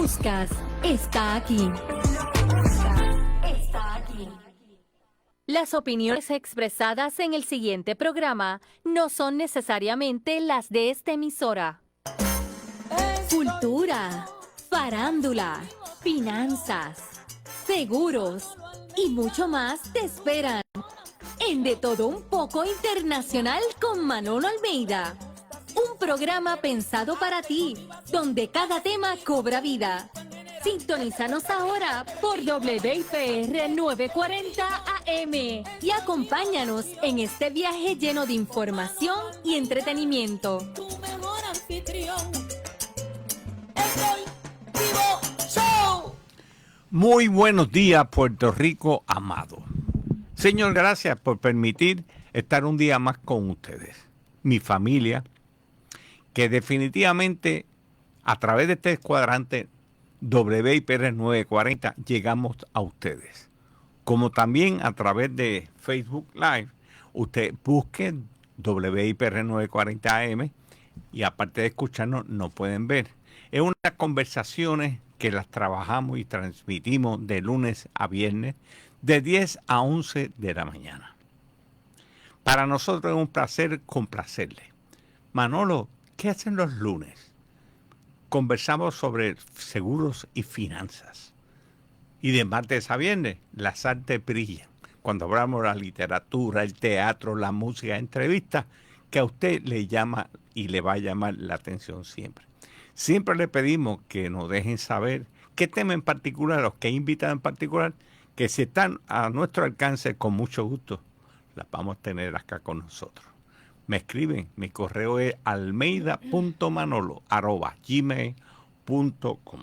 buscas está aquí. Las opiniones expresadas en el siguiente programa no son necesariamente las de esta emisora. Cultura, farándula, finanzas, seguros y mucho más te esperan en De Todo Un Poco Internacional con Manolo Almeida. Un programa pensado para ti, donde cada tema cobra vida. Sintonízanos ahora por WIPR 940 AM y acompáñanos en este viaje lleno de información y entretenimiento. Tu mejor anfitrión, El Vivo Show. Muy buenos días, Puerto Rico amado. Señor, gracias por permitir estar un día más con ustedes, mi familia, que definitivamente a través de este cuadrante WIPR 940 llegamos a ustedes. Como también a través de Facebook Live, usted busque WIPR 940 AM y aparte de escucharnos, nos pueden ver. Es unas conversaciones que las trabajamos y transmitimos de lunes a viernes, de 10 a 11 de la mañana. Para nosotros es un placer complacerle. Manolo, ¿qué hacen los lunes? Conversamos sobre seguros y finanzas. Y de martes a viernes, las artes brillan. Cuando hablamos de la literatura, el teatro, la música, entrevistas, que a usted le llama y le va a llamar la atención siempre. Siempre le pedimos que nos dejen saber qué tema en particular, los que invitan en particular, que si están a nuestro alcance, con mucho gusto, las vamos a tener acá con nosotros. Me escriben, mi correo es almeida.manolo@gmail.com.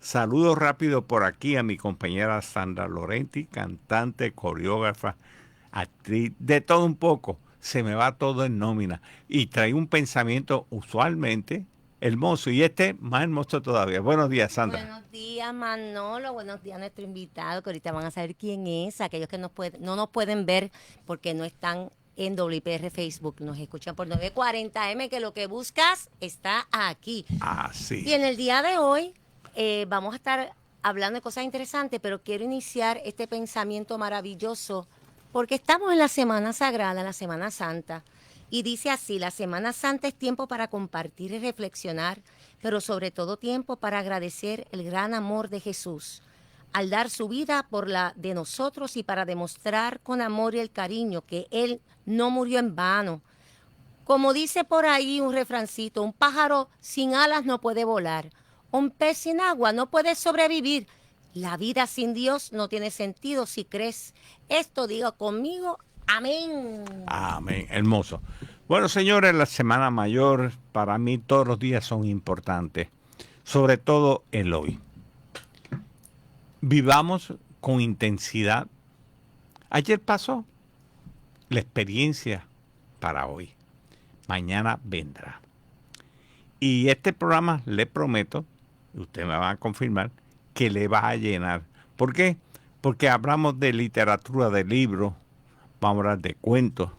Saludos rápido por aquí a mi compañera Sandra Lorenti, cantante, coreógrafa, actriz, de todo un poco. Se me va todo en nómina. Y trae un pensamiento usualmente hermoso, y este más hermoso todavía. Buenos días, Sandra. Buenos días, Manolo. Buenos días a nuestro invitado, que ahorita van a saber quién es. Aquellos que no nos pueden ver porque no están en WIPR Facebook, nos escuchan por 940M, que lo que buscas está aquí. Ah, sí. Y en el día de hoy vamos a estar hablando de cosas interesantes, pero quiero iniciar este pensamiento maravilloso porque estamos en la Semana Sagrada, la Semana Santa. Y dice así: la Semana Santa es tiempo para compartir y reflexionar, pero sobre todo tiempo para agradecer el gran amor de Jesús, al dar su vida por la de nosotros y para demostrar con amor y el cariño que Él no murió en vano. Como dice por ahí un refrancito, un pájaro sin alas no puede volar, un pez sin agua no puede sobrevivir. La vida sin Dios no tiene sentido si crees. Esto diga conmigo, amén. Amén, hermoso. Bueno, señores, la Semana Mayor para mí todos los días son importantes, sobre todo el hoy. Vivamos con intensidad. Ayer pasó la experiencia para hoy. Mañana vendrá. Y este programa, le prometo, y usted me va a confirmar, que le va a llenar. ¿Por qué? Porque hablamos de literatura, de libros, vamos a hablar de cuentos.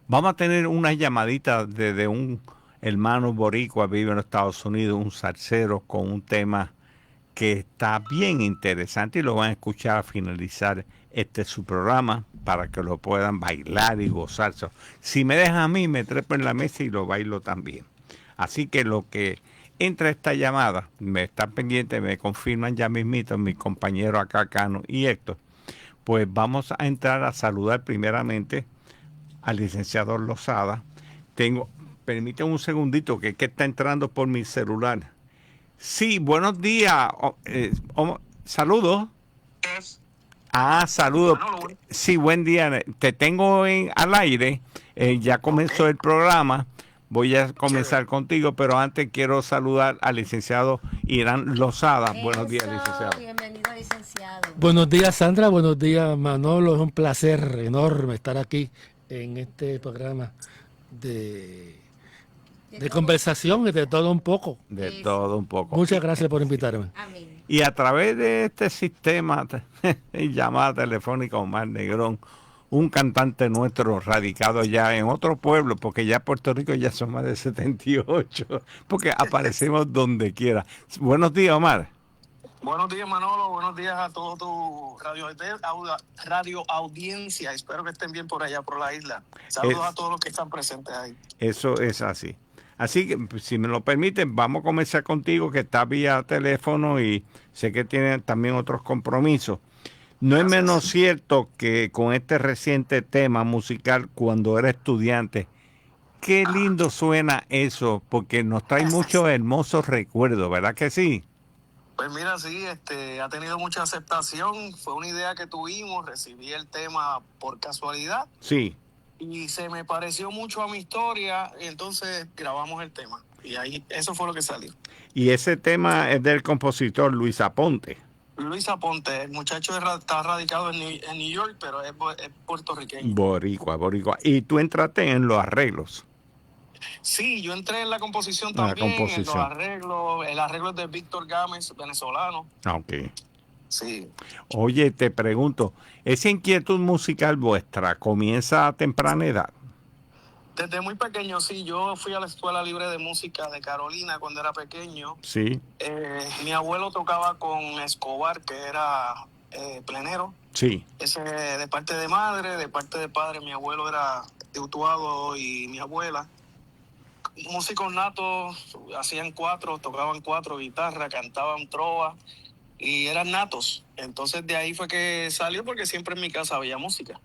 Vamos a tener una llamadita de un hermano boricua, vive en los Estados Unidos, un salsero con un tema que está bien interesante y lo van a escuchar a finalizar su programa para que lo puedan bailar y gozarse. Si me dejan a mí, me trepo en la mesa y lo bailo también. Así que lo que entra esta llamada, me están pendientes, me confirman ya mismito mis compañeros acá, Cano y Héctor, pues vamos a entrar a saludar primeramente al licenciado Lozada. Permíteme un segundito, que está entrando por mi celular. Sí, buenos días. Saludos. Saludos. Sí, buen día. Te tengo al aire. Ya comenzó el programa. Voy a comenzar contigo, pero antes quiero saludar al licenciado Irán Lozada. Buenos días, licenciado. Bienvenido, licenciado. Buenos días, Sandra. Buenos días, Manolo. Es un placer enorme estar aquí en este programa de conversación y de todo un poco. De todo un poco. Muchas gracias por invitarme. Amén. Y a través de este sistema, llamada telefónica, Omar Negrón, un cantante nuestro radicado ya en otro pueblo, porque ya Puerto Rico ya son más de 78, porque aparecemos donde quiera. Buenos días, Omar. Buenos días, Manolo. Buenos días a todo tu radio audiencia. Espero que estén bien por allá, por la isla. Saludos a todos los que están presentes ahí. Eso es así. Así que, si me lo permiten, vamos a comenzar contigo, que está vía teléfono y sé que tiene también otros compromisos. No es Gracias. menos cierto que con este reciente tema musical, cuando era estudiante, qué lindo suena eso, porque nos trae muchos hermosos recuerdos, ¿verdad que sí? Pues mira, sí, ha tenido mucha aceptación. Fue una idea que tuvimos. Recibí el tema por casualidad Sí. y se me pareció mucho a mi historia. Y entonces grabamos el tema. Y ahí, eso fue lo que salió. Y ese tema es del compositor Luis Aponte. Luis Aponte, el muchacho está radicado en New York, pero es puertorriqueño. Boricua, boricua. Y tú entraste en los arreglos. Sí, yo entré en la composición La también, en los composición. arreglos. El arreglo es de Víctor Gámez, venezolano. Ok. Sí. Oye, te pregunto, ¿esa inquietud musical vuestra comienza a temprana edad? Desde muy pequeño, sí. Yo fui a la Escuela Libre de Música de Carolina cuando era pequeño. Sí. Mi abuelo tocaba con Escobar, que era plenero. Sí. Ese de parte de madre, de parte de padre, mi abuelo era de Utuado y mi abuela. Músicos natos, hacían tocaban cuatro guitarras, cantaban trova y eran natos. Entonces de ahí fue que salió, porque siempre en mi casa había música.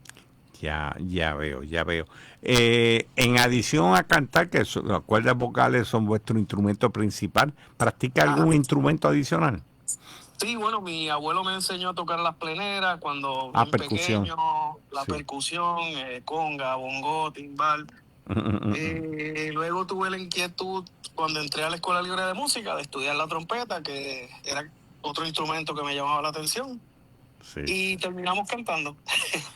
Ya veo, ya veo. En adición a cantar, que las cuerdas vocales son vuestro instrumento principal, ¿practica algún instrumento adicional? Sí, bueno, mi abuelo me enseñó a tocar las pleneras cuando bien percusión. pequeño, la Sí. percusión, conga, bongo, timbal. Luego tuve la inquietud cuando entré a la Escuela Libre de Música de estudiar la trompeta, que era otro instrumento que me llamaba la atención. Sí. Y terminamos cantando.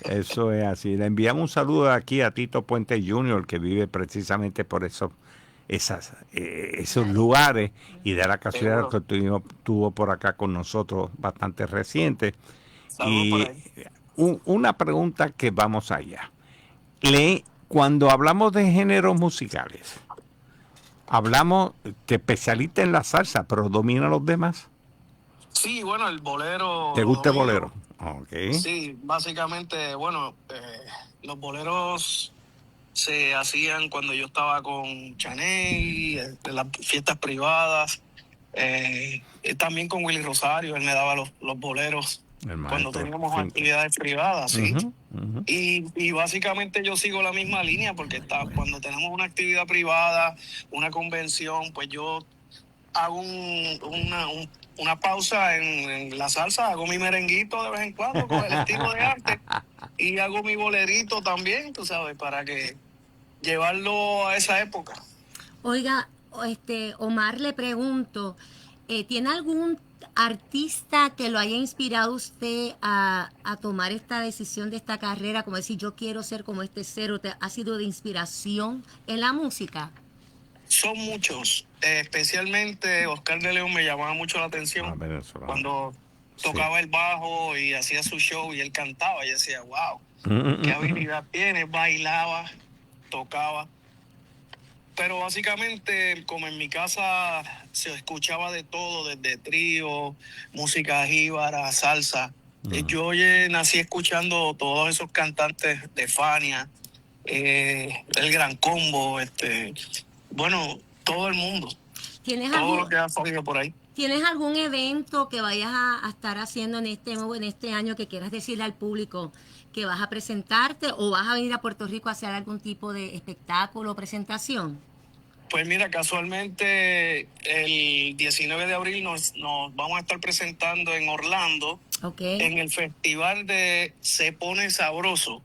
Eso es así. Le enviamos un saludo aquí a Tito Puente Jr., que vive precisamente por esos lugares, y de la casualidad que tuvo por acá con nosotros bastante reciente. Saludos por Y ahí. una pregunta que vamos allá. Cuando hablamos de géneros musicales, hablamos, te especialista en la salsa, pero domina los demás. Sí, bueno, el bolero. ¿Te gusta el domino. bolero? Ok. Sí, básicamente, bueno, los boleros se hacían cuando yo estaba con Chaney, en las fiestas privadas, también con Willy Rosario. Él me daba los boleros cuando teníamos actividades privadas, sí. Y básicamente yo sigo la misma línea, porque cuando tenemos una actividad privada, una convención, pues yo hago una pausa en la salsa, hago mi merenguito de vez en cuando con el estilo de arte y hago mi bolerito también, tú sabes, para que llevarlo a esa época. Oiga, Omar, le pregunto, ¿tiene algún artista que lo haya inspirado usted a tomar esta decisión de esta carrera, como decir, yo quiero ser como este cero? ¿Ha sido de inspiración en la música? Son muchos, especialmente Oscar de León me llamaba mucho la atención cuando tocaba el bajo y hacía su show y él cantaba. Y decía, wow, qué habilidad tiene, bailaba, tocaba. Pero básicamente, como en mi casa se escuchaba de todo, desde trío, música jíbara, salsa. Yo nací escuchando todos esos cantantes de Fania, el Gran Combo, bueno, todo el mundo. Todo lo que ha salido por ahí. ¿Tienes algún evento que vayas a estar haciendo en este año que quieras decirle al público que vas a presentarte, o vas a venir a Puerto Rico a hacer algún tipo de espectáculo o presentación? Pues mira, casualmente el 19 de abril nos vamos a estar presentando en Orlando, en el festival de Se Pone Sabroso,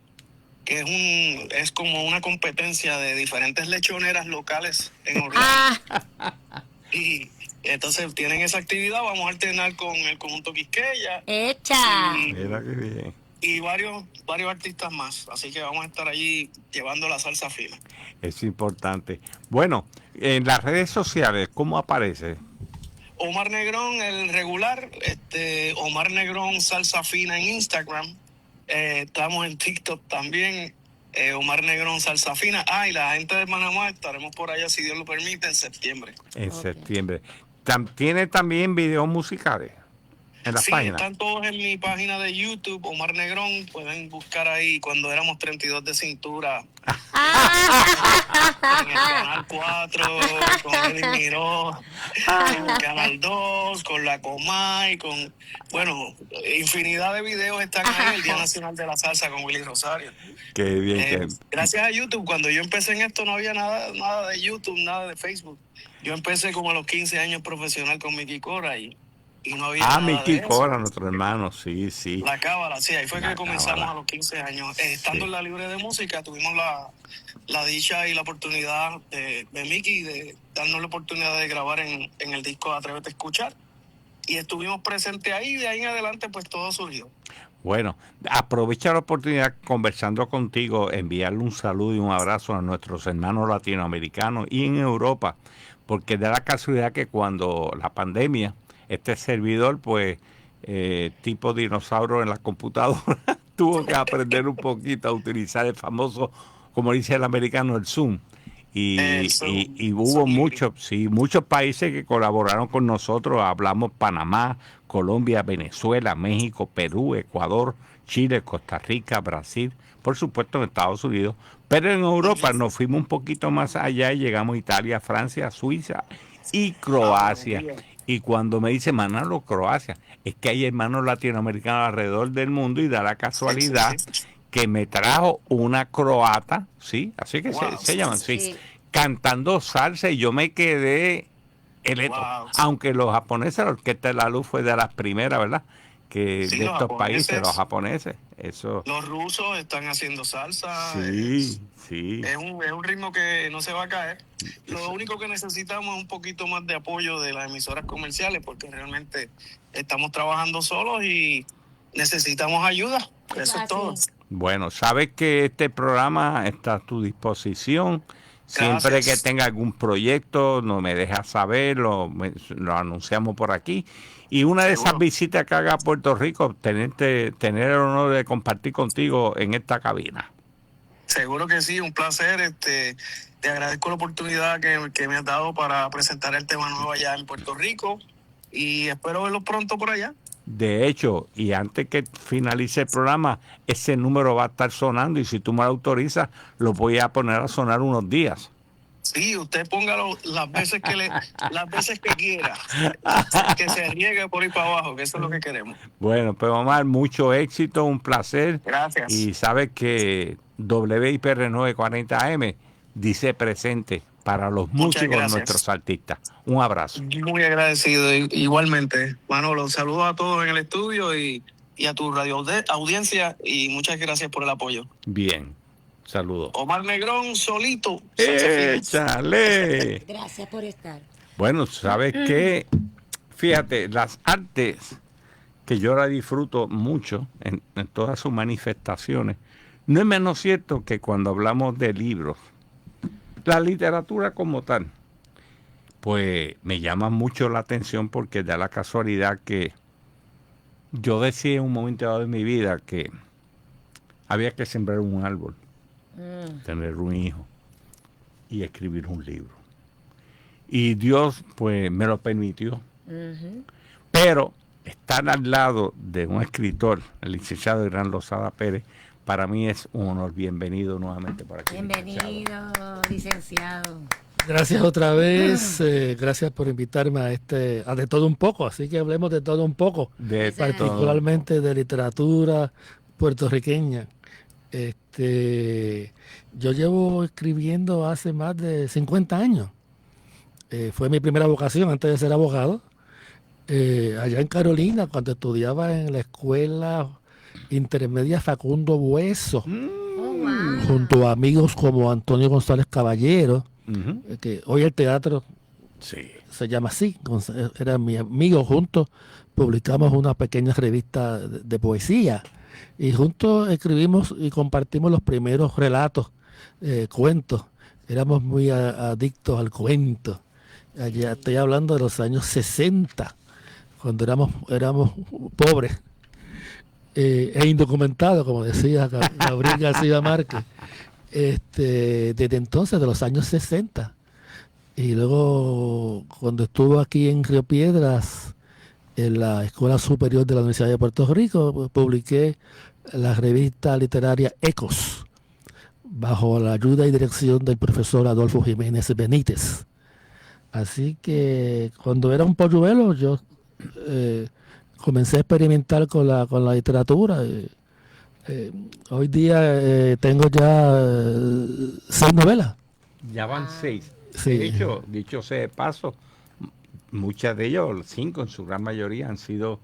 que es como una competencia de diferentes lechoneras locales en Orlando. Y entonces tienen esa actividad. Vamos a alternar con el conjunto Quisqueya. ¡Echa! Mira qué bien. Y varios artistas más. Así que vamos a estar allí llevando la salsa fina. Es importante. Bueno, en las redes sociales, ¿cómo aparece? Omar Negrón, el regular. Omar Negrón Salsa Fina en Instagram. Estamos en TikTok también. Omar Negrón Salsa Fina. Y la gente de Panamá estaremos por allá, si Dios lo permite, en septiembre. En septiembre. ¿Tiene también videos musicales? en la Sí, página. están todos en mi página de YouTube, Omar Negrón. Pueden buscar ahí cuando éramos 32 de cintura. En el canal 4, con Eddie Miró, en el canal 2, con la Comay, con, bueno, infinidad de videos están ahí. El Día Nacional de la Salsa con Willy Rosario. Qué bien. Gracias a YouTube, cuando yo empecé en esto no había nada de YouTube, nada de Facebook. Yo empecé como a los 15 años profesional con Mickey Cora y no había nada Mickey de eso. Cora, nuestro hermano, sí. La Cábala, sí, ahí fue La que comenzamos Cábala. a los 15 años. Estando Sí. en la Libre de Música, tuvimos la dicha y la oportunidad de Mickey de darnos la oportunidad de grabar en el disco Atrévete a Escuchar. Y estuvimos presentes ahí, de ahí en adelante pues todo surgió. Bueno, aprovecha la oportunidad conversando contigo, enviarle un saludo y un abrazo a nuestros hermanos latinoamericanos y en Europa, porque da la casualidad que cuando la pandemia, este servidor, pues, tipo dinosaurio en la computadora, tuvo que aprender un poquito a utilizar el famoso, como dice el americano, el Zoom. Y hubo muchos países que colaboraron con nosotros. Hablamos Panamá, Colombia, Venezuela, México, Perú, Ecuador, Chile, Costa Rica, Brasil, por supuesto en Estados Unidos. Pero en Europa nos fuimos un poquito más allá y llegamos a Italia, Francia, Suiza y Croacia. Y cuando me dice Manolo, Croacia, es que hay hermanos latinoamericanos alrededor del mundo y da la casualidad que me trajo una croata, ¿sí? Así que se llaman, sí, cantando salsa y yo me quedé electo. Aunque los japoneses, la Orquesta de la Luz fue de las primeras, ¿verdad? Que Sí, de los estos japoneses. países, los japoneses, eso. Los rusos están haciendo salsa. Sí. Es un ritmo que no se va a caer. Lo único que necesitamos es un poquito más de apoyo de las emisoras comerciales porque realmente estamos trabajando solos y necesitamos ayuda. Eso es todo. Bueno, sabes que este programa está a tu disposición. Siempre Gracias. que tenga algún proyecto, no me dejas saber, lo anunciamos por aquí. Y una de esas Seguro. visitas que haga a Puerto Rico, tener el honor de compartir contigo en esta cabina. Seguro que sí, un placer. Te agradezco la oportunidad que me has dado para presentar el tema nuevo allá en Puerto Rico y espero verlo pronto por allá. De hecho, y antes que finalice el programa, ese número va a estar sonando y si tú me lo autorizas, lo voy a poner a sonar unos días. Sí, usted póngalo las veces que quiera, que se riegue por ahí para abajo, que eso es lo que queremos. Bueno, pues Omar, mucho éxito, un placer. Gracias. Y sabes que WIPR 940 AM dice presente para los Muchas músicos, gracias. nuestros artistas. Un abrazo. Muy agradecido, igualmente. Manolo, saludos a todos en el estudio y a tu radio audiencia y muchas gracias por el apoyo. Bien, saludos. Omar Negrón, solito. ¡Échale! Gracias por estar. Bueno, ¿sabes qué? Fíjate, las artes que yo la disfruto mucho en todas sus manifestaciones, no es menos cierto que cuando hablamos de libros, la literatura como tal, pues me llama mucho la atención porque da la casualidad que yo decía en un momento dado de mi vida que había que sembrar un árbol, tener un hijo y escribir un libro. Y Dios pues me lo permitió. Pero estar al lado de un escritor, el licenciado Irán Lozada Pérez, para mí es un honor. Bienvenido nuevamente por aquí. Bienvenido, licenciado. Gracias otra vez, gracias por invitarme a De Todo Un Poco, así que hablemos de todo un poco, De particularmente de literatura puertorriqueña. Yo llevo escribiendo hace más de 50 años. Fue mi primera vocación antes de ser abogado. Allá en Carolina, cuando estudiaba en la escuela intermedia Facundo Bueso, junto a amigos como Antonio González Caballero, que hoy el teatro se llama así, era mi amigo, juntos publicamos una pequeña revista de poesía y juntos escribimos y compartimos los primeros relatos, cuentos. Éramos muy adictos al cuento. Allá estoy hablando de los años 60, cuando éramos pobres e indocumentados, como decía Gabriel García Márquez. Desde entonces, de los años 60. Y luego, cuando estuvo aquí en Río Piedras, en la Escuela Superior de la Universidad de Puerto Rico, publiqué la revista literaria Ecos, bajo la ayuda y dirección del profesor Adolfo Jiménez Benítez. Así que cuando era un polluelo, yo comencé a experimentar con la literatura. Hoy día tengo ya 6 novelas. Ya van 6. Sí. De hecho, dicho sea de paso, muchas de ellas, 5 en su gran mayoría, han sido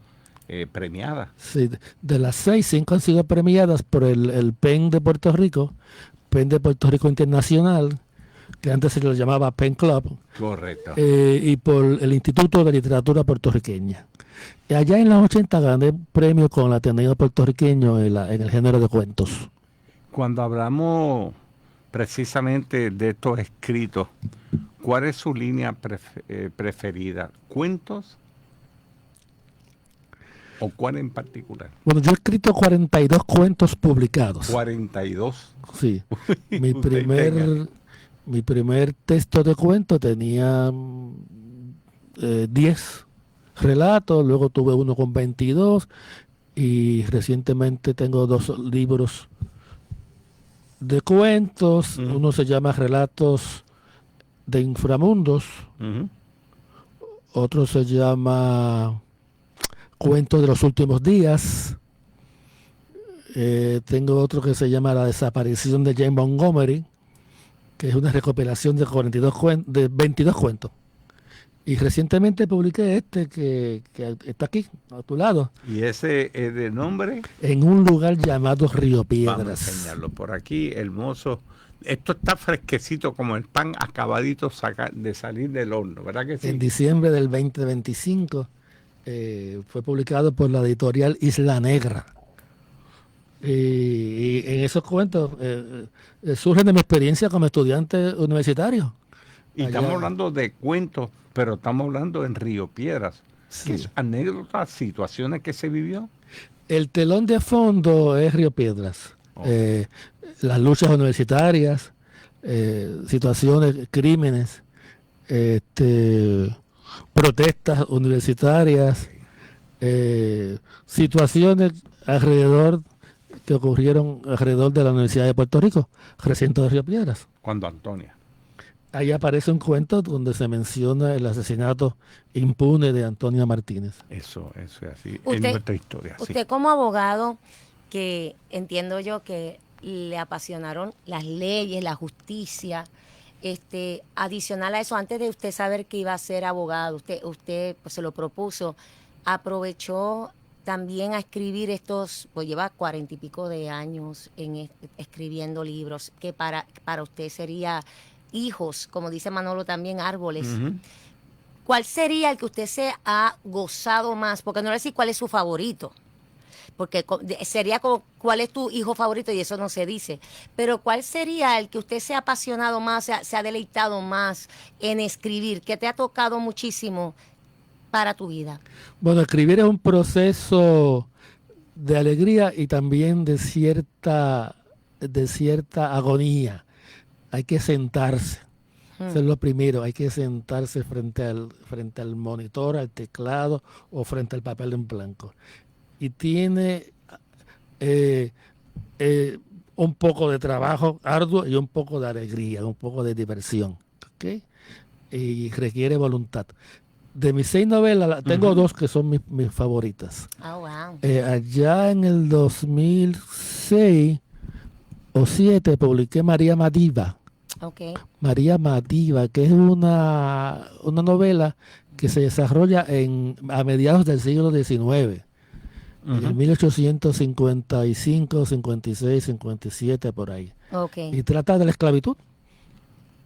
premiadas. Sí, de las 6, 5 han sido premiadas por el PEN de Puerto Rico, PEN de Puerto Rico Internacional, que antes se lo llamaba PEN Club, Correcto. y por el Instituto de Literatura Puertorriqueña. Y allá en los 80 gané premio con el Ateneo Puertorriqueño en el género de cuentos. Cuando hablamos precisamente de estos escritos, ¿cuál es su línea preferida? ¿Cuentos? ¿O cuál en particular? Bueno, yo he escrito 42 cuentos publicados. 42. Sí. Mi Usted primer texto de cuento tenía 10 relatos, luego tuve uno con 22 y recientemente tengo 2 libros de cuentos. Uno se llama Relatos de Inframundos, otro se llama Cuentos de los Últimos Días. Tengo otro que se llama La Desaparición de Jane Montgomery, que es una recopilación de 22 cuentos. Y recientemente publiqué este que está aquí, a tu lado. ¿Y ese es de nombre? En un lugar llamado Río Vamos a Piedras. enseñarlo por aquí, hermoso. Esto está fresquecito como el pan acabadito de salir del horno, ¿verdad que sí? En diciembre del 2025 fue publicado por la editorial Isla Negra. Y en esos cuentos surgen de mi experiencia como estudiante universitario. Y estamos hablando de cuentos, pero estamos hablando en Río Piedras. Sí. ¿Qué es anécdotas, situaciones que se vivió? El telón de fondo es Río Piedras. Las luchas universitarias, situaciones, crímenes, protestas universitarias, situaciones alrededor que ocurrieron alrededor de la Universidad de Puerto Rico, recinto de Río Piedras. Cuando Antonia. Ahí aparece un cuento donde se menciona el asesinato impune de Antonia Martínez. Eso es así, Usted- en nuestra historia. Sí. Usted como abogado, que entiendo yo que le apasionaron las leyes, la justicia, adicional a eso, antes de usted saber que iba a ser abogado, usted pues, se lo propuso, aprovechó también a escribir pues lleva 40 y pico de años escribiendo libros, que para usted sería hijos, como dice Manolo también, árboles. Ujú. ¿Cuál sería el que usted se ha gozado más? Porque no le voy a decir cuál es su favorito, porque sería como cuál es tu hijo favorito y eso no se dice. Pero ¿cuál sería el que usted se ha apasionado más, se ha deleitado más en escribir, que te ha tocado muchísimo para tu vida? Bueno, escribir es un proceso de alegría y también de cierta agonía. Hay que sentarse. Eso es lo primero, hay que sentarse frente al monitor, al teclado o frente al papel en blanco. Y tiene un poco de trabajo arduo y un poco de alegría, un poco de diversión. ¿Okay? Y requiere voluntad. De mis 6 novelas, tengo 2 que son mis favoritas. Oh, wow. Allá en el 2006 o 2007 publiqué María Madiva. Okay. María Madiva, que es una novela que se desarrolla a mediados del siglo XIX, en 1855, 56, 57, por ahí. Okay. Y trata de la esclavitud.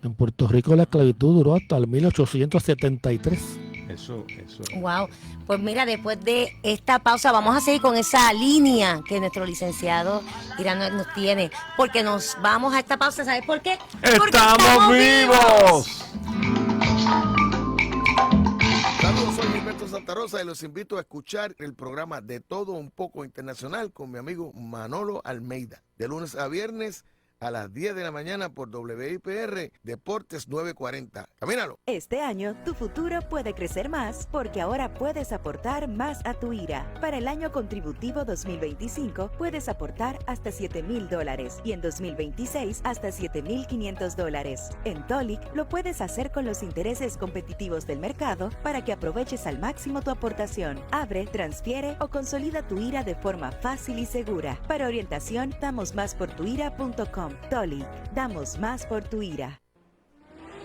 En Puerto Rico la esclavitud duró hasta el 1873. Eso. Wow. Pues mira, después de esta pausa vamos a seguir con esa línea que nuestro licenciado Irán nos tiene, porque nos vamos a esta pausa. ¿Sabes por qué? Porque ¡Estamos vivos! Saludos, soy Gilberto Santa Rosa y los invito a escuchar el programa De Todo Un Poco Internacional con mi amigo Manolo Almeida, de lunes a viernes a las 10 de la mañana por WIPR Deportes 940. Camínalo. Este año, tu futuro puede crecer más porque ahora puedes aportar más a tu IRA. Para el año contributivo 2025, puedes aportar hasta $7,000 y en 2026 hasta $7,500. En TOLIC, lo puedes hacer con los intereses competitivos del mercado para que aproveches al máximo tu aportación. Abre, transfiere o consolida tu IRA de forma fácil y segura. Para orientación, damosmasportuira.com. TOLIC, damos más por tu IRA.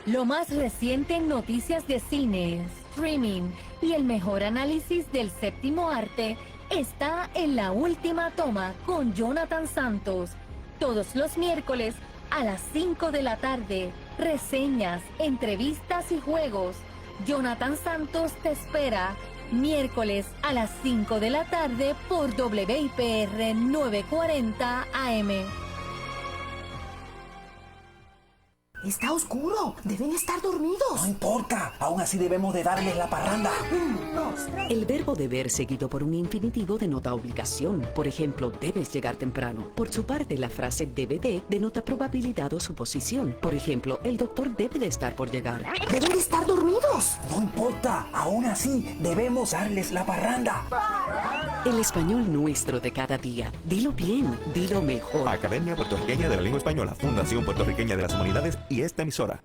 Lo más reciente en noticias de cine, streaming y el mejor análisis del séptimo arte está en La Última Toma con Jonathan Santos. Todos los miércoles a las 5 de la tarde. Reseñas, entrevistas y juegos. Jonathan Santos te espera miércoles a las 5 de la tarde por WIPR 940 AM. Está oscuro. Deben estar dormidos. No importa. Aún así debemos de darles la parranda. 1, 2, 3. El verbo deber seguido por un infinitivo denota obligación. Por ejemplo, debes llegar temprano. Por su parte, la frase debe de denota probabilidad o suposición. Por ejemplo, el doctor debe de estar por llegar. Deben de estar dormidos. No importa. Aún así debemos darles la parranda. El español nuestro de cada día. Dilo bien, dilo mejor. Academia Puertorriqueña de la Lengua Española, Fundación Puertorriqueña de las Humanidades y esta emisora.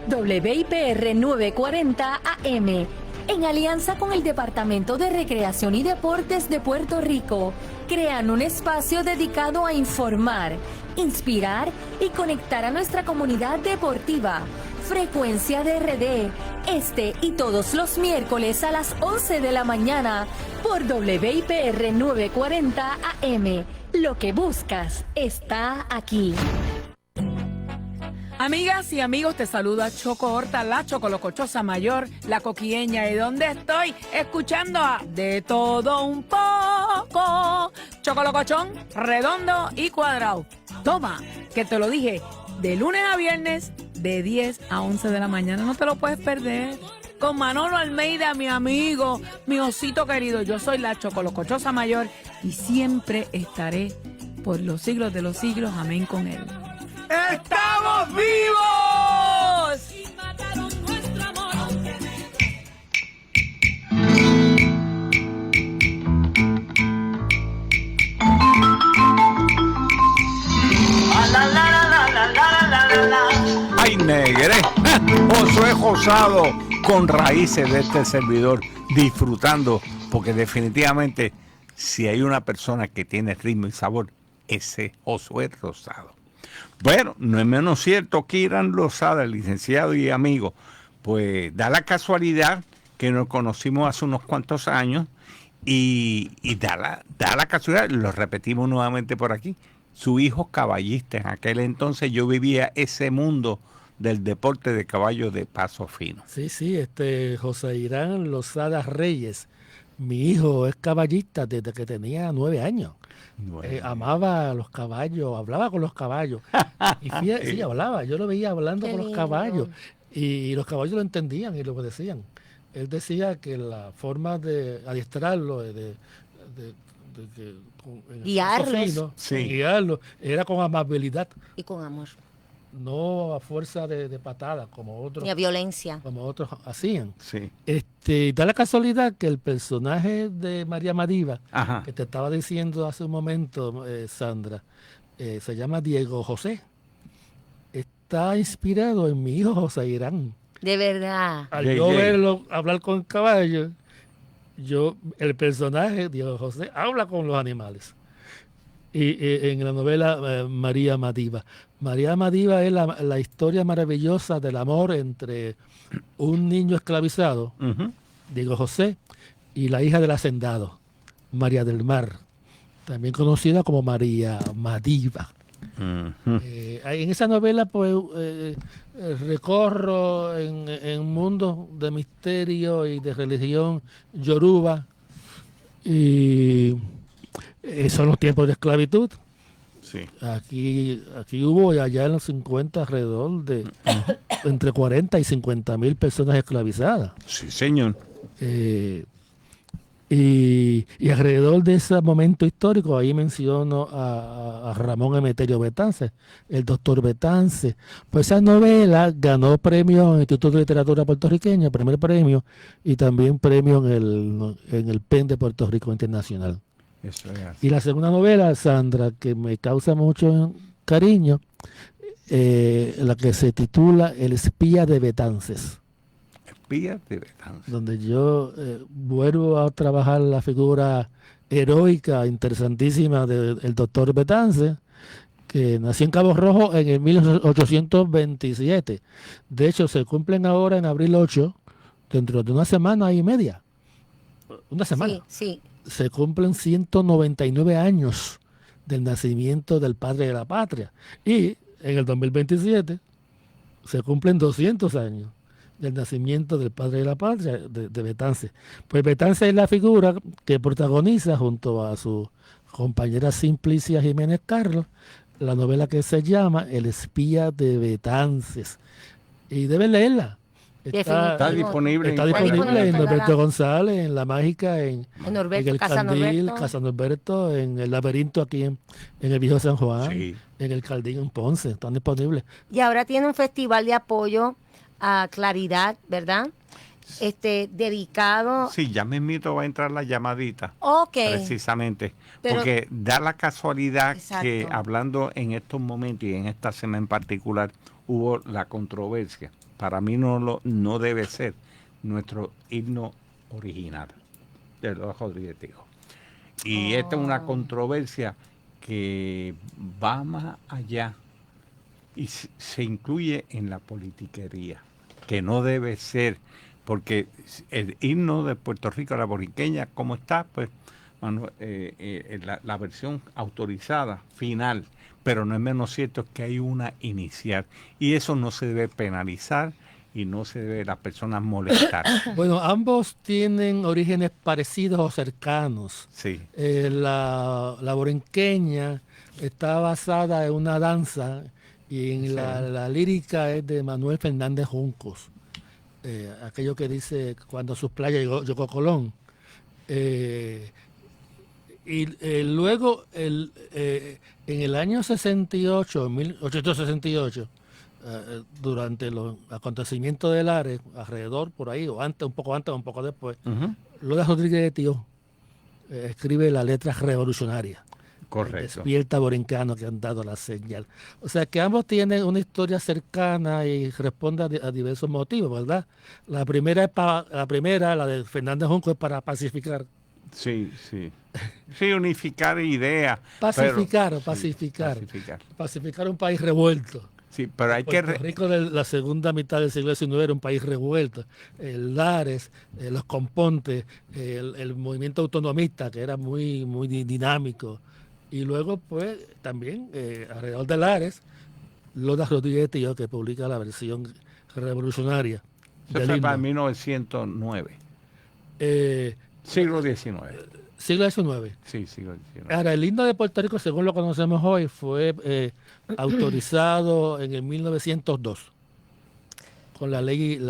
WIPR 940 AM, en alianza con el Departamento de Recreación y Deportes de Puerto Rico, crean un espacio dedicado a informar, inspirar y conectar a nuestra comunidad deportiva. Frecuencia de RD, este y todos los miércoles a las 11 de la mañana por WIPR 940 AM. Lo que buscas está aquí. Amigas y amigos, te saluda Choco Horta, la chocolocochosa mayor, la coquieña. ¿Y dónde estoy? Escuchando a De Todo Un Poco. Chocolocochón, redondo y cuadrado. Toma, que te lo dije, de lunes a viernes, de 10 a 11 de la mañana. No te lo puedes perder. Con Manolo Almeida, mi amigo, mi osito querido. Yo soy la chocolocochosa mayor y siempre estaré por los siglos de los siglos. Amén con él. ¡Estamos vivos! ¡Ay, negre! Josué Josado con raíces de este servidor, disfrutando, porque definitivamente si hay una persona que tiene ritmo y sabor, ese Josué Rosado. Bueno, no es menos cierto que Irán Lozada, el licenciado y amigo, pues da la casualidad que nos conocimos hace unos cuantos años y da la casualidad, lo repetimos nuevamente por aquí, su hijo caballista. En aquel entonces yo vivía ese mundo del deporte de caballo de paso fino. Sí, José Irán Lozada Reyes, mi hijo es caballista desde que tenía 9 años. Amaba a los caballos, hablaba con los caballos. Y fíjate, sí, hablaba, yo lo veía hablando con los caballos. Y los caballos lo entendían y lo obedecían. Él decía que la forma de adiestrarlo, guiarlo, era con amabilidad. Y con amor. No a fuerza de patadas, como otros. Ni a violencia. Como otros hacían. Sí. Da la casualidad que el personaje de María Madiva, Ajá, que te estaba diciendo hace un momento, Sandra, se llama Diego José. Está inspirado en mi hijo José Irán. De verdad. Al yo verlo hablar con el caballo, el personaje, Diego José, habla con los animales. Y en la novela María Madiva. María Madiva es la historia maravillosa del amor entre un niño esclavizado, Diego José, y la hija del hacendado, María del Mar, también conocida como María Madiva. En esa novela pues recorro en un mundo de misterio y de religión yoruba, y son los tiempos de esclavitud. sí. Aquí hubo allá en los 50 alrededor de entre 40 y 50 mil personas esclavizadas. Sí, señor. Y alrededor de ese momento histórico, ahí menciono a Ramón Emeterio Betances, el doctor Betances. Pues esa novela ganó premio en el Instituto de Literatura Puertorriqueña, primer premio, y también premio en el PEN de Puerto Rico Internacional. Eso es así. Y la segunda novela, Sandra, que me causa mucho cariño, la que se titula El espía de Betances. Espía de Betances. Donde yo vuelvo a trabajar la figura heroica, interesantísima del doctor Betances, que nació en Cabo Rojo en el 1827. De hecho, se cumplen ahora en abril 8, dentro de una semana y media. Una semana. Sí. Se cumplen 199 años del nacimiento del padre de la patria. Y en el 2027 se cumplen 200 años del nacimiento del padre de la patria, de Betances. Pues Betances es la figura que protagoniza junto a su compañera Simplicia Jiménez Carlos la novela que se llama El espía de Betances. Y deben leerla. Está disponible en Norberto González, en La Mágica, en el Casa Candil, Norberto. Casa Norberto, en el Laberinto aquí en el Viejo San Juan, Sí. en el Caldín en Ponce, están disponibles. Y ahora tiene un festival de apoyo a Claridad, ¿verdad? Dedicado. Sí, ya mismito va a entrar la llamadita. Ok. Precisamente. Pero- porque da la casualidad que Exacto. hablando en estos momentos y en esta semana en particular hubo la controversia. Para mí no debe ser nuestro himno original de los Rodríguez Hijo. Y esta es una controversia que va más allá y se incluye en la politiquería, que no debe ser, porque el himno de Puerto Rico, la boricqueña, como está, pues la versión autorizada, final, pero no es menos cierto que hay una inicial, y eso no se debe penalizar y no se debe las personas molestar. Bueno, ambos tienen orígenes parecidos o cercanos. Sí. La borinqueña está basada en una danza y en Sí. la lírica es de Manuel Fernández Juncos. Aquello que dice cuando a sus playas llegó Colón. Luego, en el año 68, 1868, durante los acontecimientos de Lares, alrededor por ahí, o antes, un poco antes, un poco después, Lola Rodríguez de Tío escribe la letra revolucionaria. Correcto. Despierta borincano que han dado la señal. O sea que ambos tienen una historia cercana y responden a diversos motivos, ¿verdad? La primera, la de Fernández Junco, es para pacificar. Sí. Sí, unificar ideas. Pacificar un país revuelto. Sí, pero hay Puerto Rico de la segunda mitad del siglo XIX era un país revuelto. El Lares, los compontes, el movimiento autonomista, que era muy dinámico. Y luego, pues, también, alrededor de Lares, Lola Rodríguez Tío, que publica la versión revolucionaria. Eso fue para 1909. Siglo XIX. Siglo XIX. Sí, siglo XIX. Ahora, el himno de Puerto Rico, según lo conocemos hoy, fue autorizado en el 1902 con la ley 2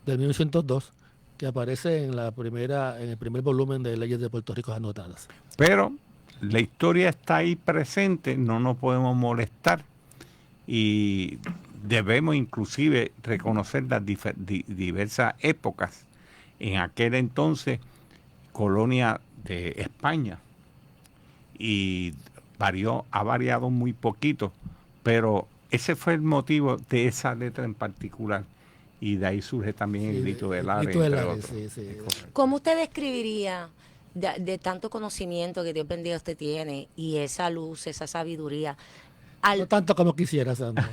de 1902, que aparece en el primer volumen de leyes de Puerto Rico anotadas. Pero la historia está ahí presente, no nos podemos molestar y debemos inclusive reconocer las diversas épocas. En aquel entonces, colonia de España, y ha variado muy poquito, pero ese fue el motivo de esa letra en particular, y de ahí surge también el grito de Lares, entre otros. ¿Cómo usted describiría de tanto conocimiento que Dios bendiga usted tiene y esa luz, esa sabiduría? No tanto como quisiera, Sandra.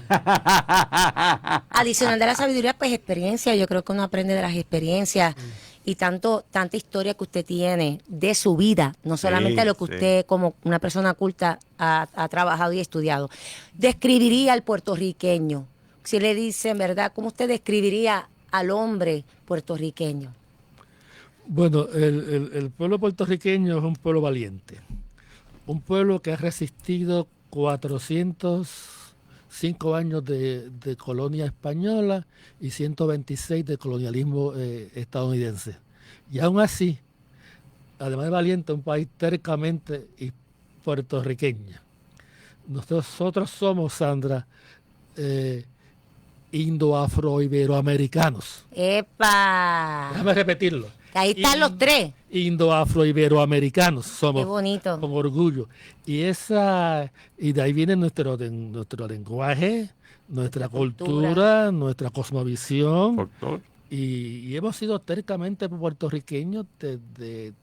Adicional de la sabiduría, pues experiencia. Yo creo que uno aprende de las experiencias y tanta historia que usted tiene de su vida, no solamente lo que usted como una persona culta ha trabajado y estudiado. Describiría al puertorriqueño. Si le dicen, ¿verdad? ¿Cómo usted describiría al hombre puertorriqueño? Bueno, el pueblo puertorriqueño es un pueblo valiente. Un pueblo que ha resistido 400 5 años de colonia española y 126 de colonialismo estadounidense. Y aún así, además de valiente, un país tercamente puertorriqueño. Nosotros somos, Sandra, indo-afro-iberoamericanos. ¡Epa! Déjame repetirlo. Ahí están los tres. Indo-afro-iberoamericanos somos. Qué bonito. Con orgullo. Y de ahí viene nuestro lenguaje, nuestra cultura, nuestra cosmovisión. Y hemos sido tercamente puertorriqueños desde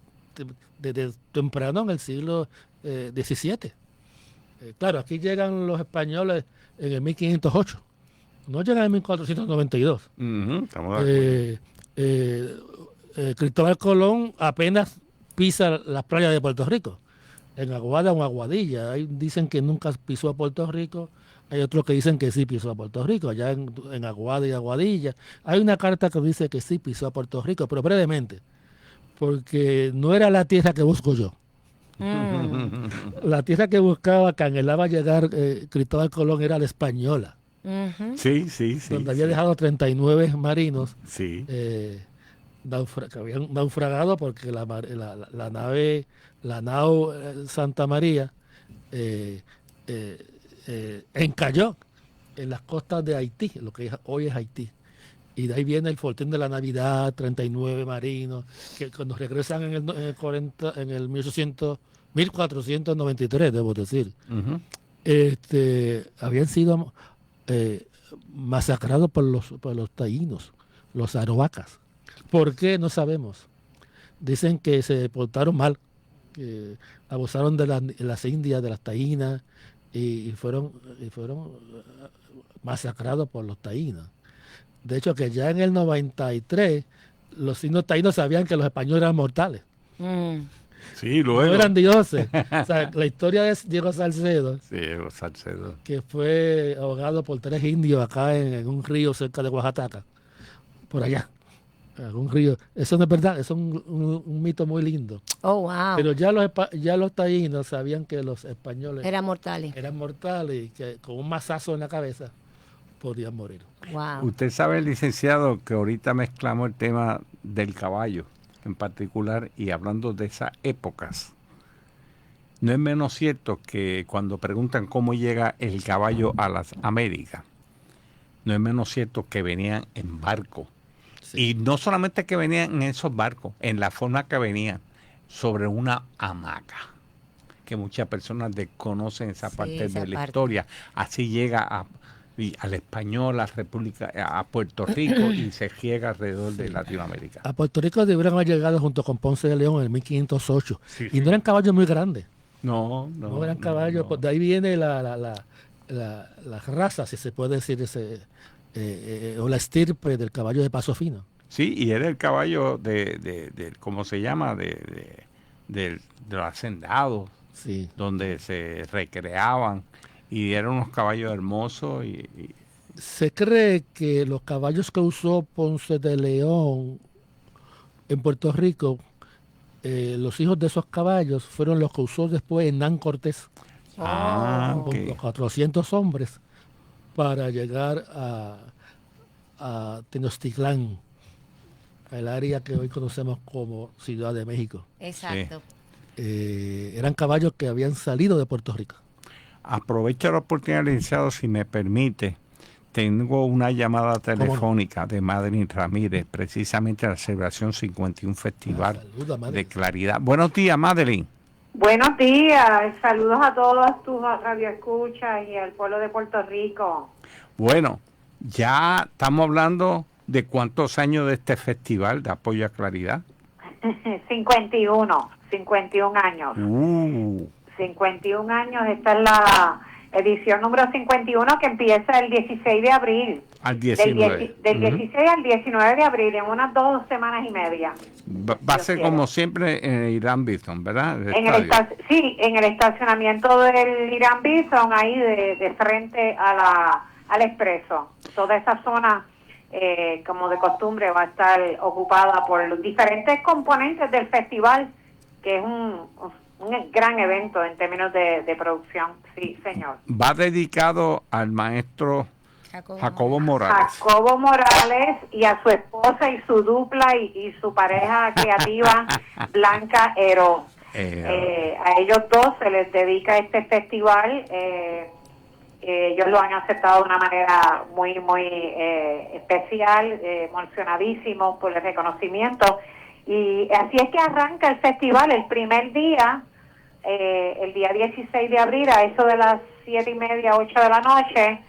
temprano en el siglo XVII. Claro, aquí llegan los españoles en el 1508. No llegan en 1492. Estamos de acuerdo. Cristóbal Colón apenas pisa las playas de Puerto Rico, en Aguada o Aguadilla. Hay, dicen que nunca pisó a Puerto Rico, hay otros que dicen que sí pisó a Puerto Rico, allá en Aguada y Aguadilla. Hay una carta que dice que sí pisó a Puerto Rico, pero brevemente, porque no era la tierra que busco yo. La tierra que buscaba, que anhelaba llegar Cristóbal Colón, era la española. Sí. Donde había dejado 39 marinos. Sí. Que habían naufragado porque la nao Santa María encalló en las costas de Haití, lo que hoy es Haití. Y de ahí viene el fortín de la Navidad, 39 marinos, que cuando regresan en el 1493, debo decir, habían sido masacrados por los taínos, los arawacas. ¿Por qué? No sabemos. Dicen que se portaron mal, que abusaron de las indias, de las taínas, y fueron masacrados por los taínos. De hecho, que ya en el 93, los indios taínos sabían que los españoles eran mortales. Sí, luego. No eran dioses. O sea, la historia de Diego Salcedo, que fue ahogado por 3 indios acá en un río cerca de Oaxaca, por allá. Un río. Eso no es verdad, eso es un mito muy lindo. Oh, wow. Pero ya los taínos sabían que los españoles eran mortales y que con un mazazo en la cabeza podían morir. Wow. Usted sabe, licenciado, que ahorita mezclamos el tema del caballo en particular y hablando de esas épocas. No es menos cierto que cuando preguntan cómo llega el caballo a las Américas, no es menos cierto que venían en barco. Sí. Y no solamente que venían en esos barcos, en la forma que venían, sobre una hamaca, que muchas personas desconocen esa parte de la historia. Así llega al español, a Puerto Rico y se llega alrededor de Latinoamérica. A Puerto Rico debieron haber llegado junto con Ponce de León en el 1508. Y no eran caballos muy grandes. No eran caballos. No. De ahí viene la raza, si se puede decir, o la estirpe del caballo de paso fino. Sí, y era el caballo de ¿cómo se llama? De los hacendados, donde se recreaban, y eran unos caballos hermosos. Se cree que los caballos que usó Ponce de León en Puerto Rico, los hijos de esos caballos fueron los que usó después Hernán Cortés, con los 400 hombres, para llegar a Tenochtitlán, el área que hoy conocemos como Ciudad de México. Exacto. Eran caballos que habían salido de Puerto Rico. Aprovecho la oportunidad, licenciado, si me permite. Tengo una llamada telefónica de Madeline Ramírez, precisamente a la celebración 51 Festival de Claridad. Buenos días, Madeline. Buenos días, saludos a todos tus radioescuchas y al pueblo de Puerto Rico. Bueno, ya estamos hablando de cuántos años de este festival de apoyo a Claridad. 51 años. 51 años, esta es la edición número 51 que empieza el 16 de abril. Al 19. Del 16 al 19 de abril, en unas 2 semanas y media. Va a ser como siempre en el Irán Bithorn, ¿verdad? En el estacionamiento del Irán Bithorn, ahí de frente al Expreso. Toda esa zona, como de costumbre, va a estar ocupada por los diferentes componentes del festival, que es un gran evento en términos de producción. Sí, señor. Va dedicado al maestro Jacobo Morales. Jacobo Morales y a su esposa y su dupla y su pareja creativa, Blanca Heró. A ellos dos se les dedica este festival. Ellos lo han aceptado de una manera muy, muy especial, emocionadísimos por el reconocimiento. Y así es que arranca el festival el primer día, el día 16 de abril, a eso de las 7:30, 8 de la noche.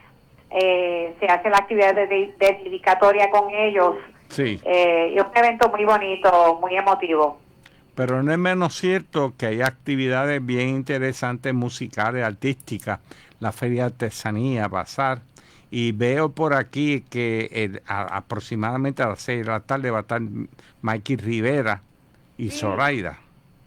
Se hace la actividad de dedicatoria con ellos. Sí. Y es un evento muy bonito, muy emotivo. Pero no es menos cierto que hay actividades bien interesantes, musicales, artísticas, la Feria de Artesanía, Bazar, y veo por aquí que aproximadamente a las 6 de la tarde va a estar Mikey Rivera y Zoraida.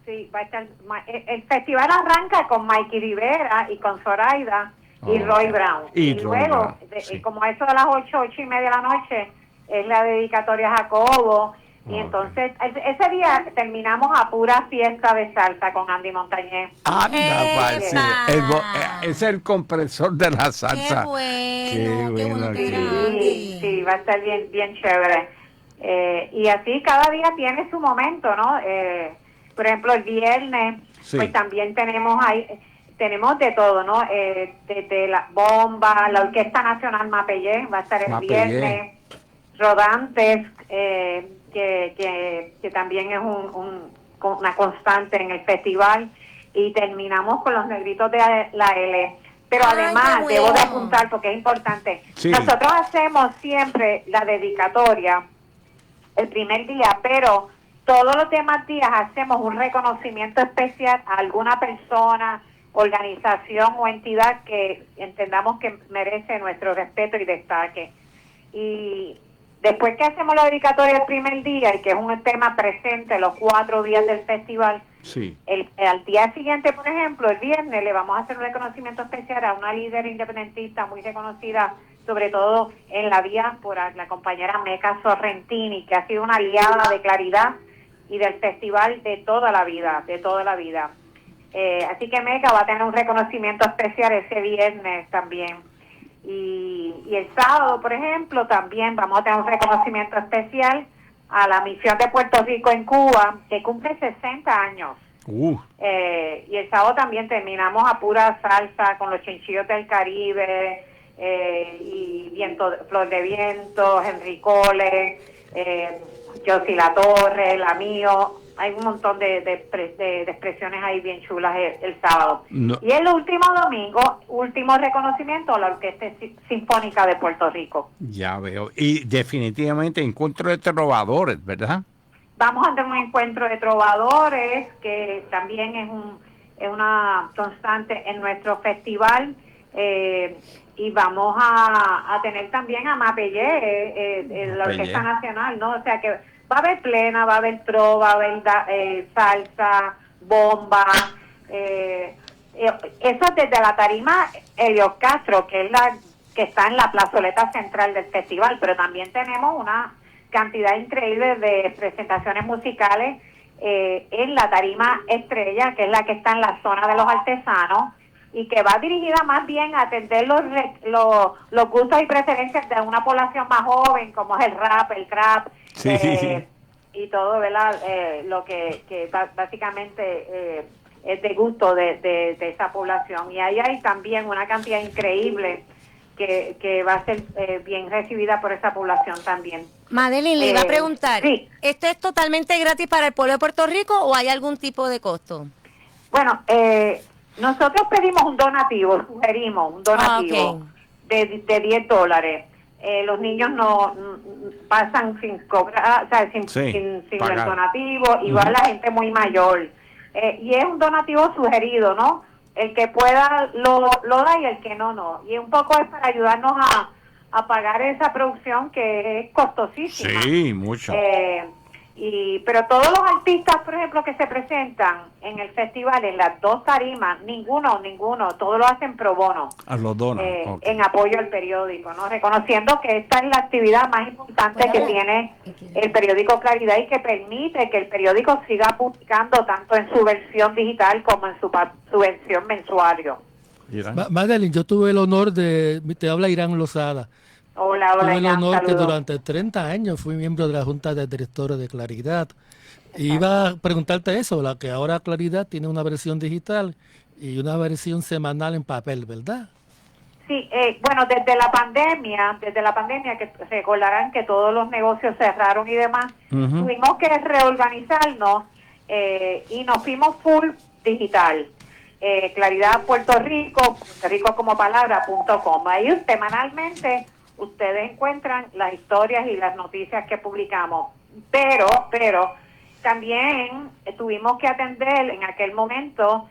Sí, va a estar, el festival arranca con Mikey Rivera y con Zoraida y Roy Brown. Y luego, como a eso de las 8:30 de la noche, es la dedicatoria a Jacobo. Y entonces, ese día terminamos a pura fiesta de salsa con Andy Montañez. Es el compresor de la salsa. Qué bueno sí, va a estar bien, bien chévere. Y así cada día tiene su momento, ¿no? Por ejemplo, el viernes, pues también tenemos de todo, ¿no? Desde la bomba, la Orquesta Nacional Mapellé va a estar el viernes, Rodantes, que también es una constante en el festival, y terminamos con los Negritos de la L. Pero además, debo de apuntar, porque es importante, nosotros hacemos siempre la dedicatoria el primer día, pero todos los demás días hacemos un reconocimiento especial a alguna persona, organización o entidad que entendamos que merece nuestro respeto y destaque. Y después que hacemos la dedicatoria el primer día, y que es un tema presente los 4 días del festival, al día siguiente, por ejemplo, el viernes, le vamos a hacer un reconocimiento especial a una líder independentista muy reconocida, sobre todo en la diáspora, la compañera Meca Sorrentini, que ha sido una aliada de Claridad y del festival de toda la vida. Así que Meca va a tener un reconocimiento especial ese viernes también. Y el sábado, por ejemplo, también vamos a tener un reconocimiento especial a la misión de Puerto Rico en Cuba, que cumple 60 años. Y el sábado también terminamos a pura salsa con los Chinchillos del Caribe, y Flor de Viento, Henry Cole, Josie La Torre, La Mío. Hay un montón de expresiones ahí bien chulas el sábado. Y el último domingo, último reconocimiento a la Orquesta Sinfónica de Puerto Rico. Ya veo. Y definitivamente encuentro de trovadores, ¿verdad? Vamos a tener un encuentro de trovadores, que también es una constante en nuestro festival. Y vamos a tener también a Mapellé, la Orquesta Nacional, ¿no? O sea que va a haber plena, va a haber trova, va a haber salsa, bomba. Eso desde la tarima Helios Castro, que es la que está en la plazoleta central del festival, pero también tenemos una cantidad increíble de presentaciones musicales en la tarima Estrella, que es la que está en la zona de los artesanos, y que va dirigida más bien a atender los gustos y preferencias de una población más joven, como es el rap, el trap, y todo, ¿verdad? Lo que básicamente es de gusto de esa población. Y ahí hay también una cantidad increíble que va a ser bien recibida por esa población también. Madeline, le iba a preguntar, ¿esto es totalmente gratis para el pueblo de Puerto Rico o hay algún tipo de costo? Bueno, nosotros pedimos sugerimos un donativo de $10. Los niños no pasan sin cobrar, o sea, sin el donativo, y va la gente muy mayor. Y es un donativo sugerido, ¿no? El que pueda lo da, y el que no. Y un poco es para ayudarnos a pagar esa producción que es costosísima. Sí, mucho. Y pero todos los artistas, por ejemplo, que se presentan en el festival, en las 2 tarimas, ninguno, todos lo hacen pro bono. Los donan. En apoyo al periódico, ¿no? Reconociendo que esta es la actividad más importante que tiene el periódico Claridad y que permite que el periódico siga publicando tanto en su versión digital como en su versión mensuario. Madeline, yo tuve el honor te habla Irán Lozada. Hola, tuve el Irán, honor que saludos. durante 30 años fui miembro de la Junta de Directores de Claridad. Y iba a preguntarte eso, que ahora Claridad tiene una versión digital y una versión semanal en papel, ¿verdad? Sí, bueno, desde la pandemia, que recordarán que todos los negocios cerraron y demás, tuvimos que reorganizarnos y nos fuimos full digital. Claridad Puerto Rico como palabra.com. Ahí semanalmente ustedes encuentran las historias y las noticias que publicamos. Pero también tuvimos que atender en aquel momento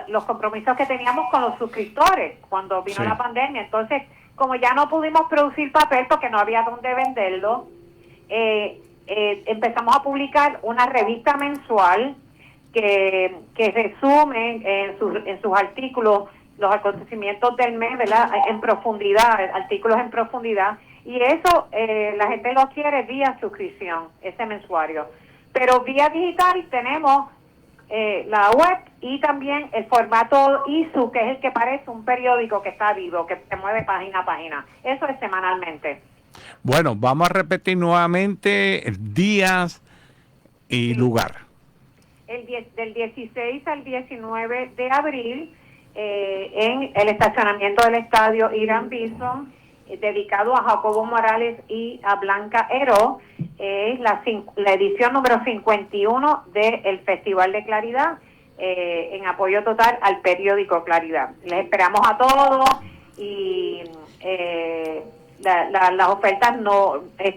los compromisos que teníamos con los suscriptores cuando vino la pandemia. Entonces, como ya no pudimos producir papel porque no había dónde venderlo, empezamos a publicar una revista mensual que resume en sus artículos los acontecimientos del mes, ¿verdad? En profundidad, artículos en profundidad. Y eso la gente lo quiere vía suscripción, ese mensuario. Pero vía digital tenemos la web y también el formato ISU, que es el que parece un periódico que está vivo, que se mueve página a página. Eso es semanalmente. Bueno, vamos a repetir nuevamente días y lugar. Del 16 al 19 de abril en el estacionamiento del estadio Irán Bison, dedicado a Jacobo Morales y a Blanca Heró. Es la edición número 51 del Festival de Claridad, en apoyo total al periódico Claridad. Les esperamos a todos y las ofertas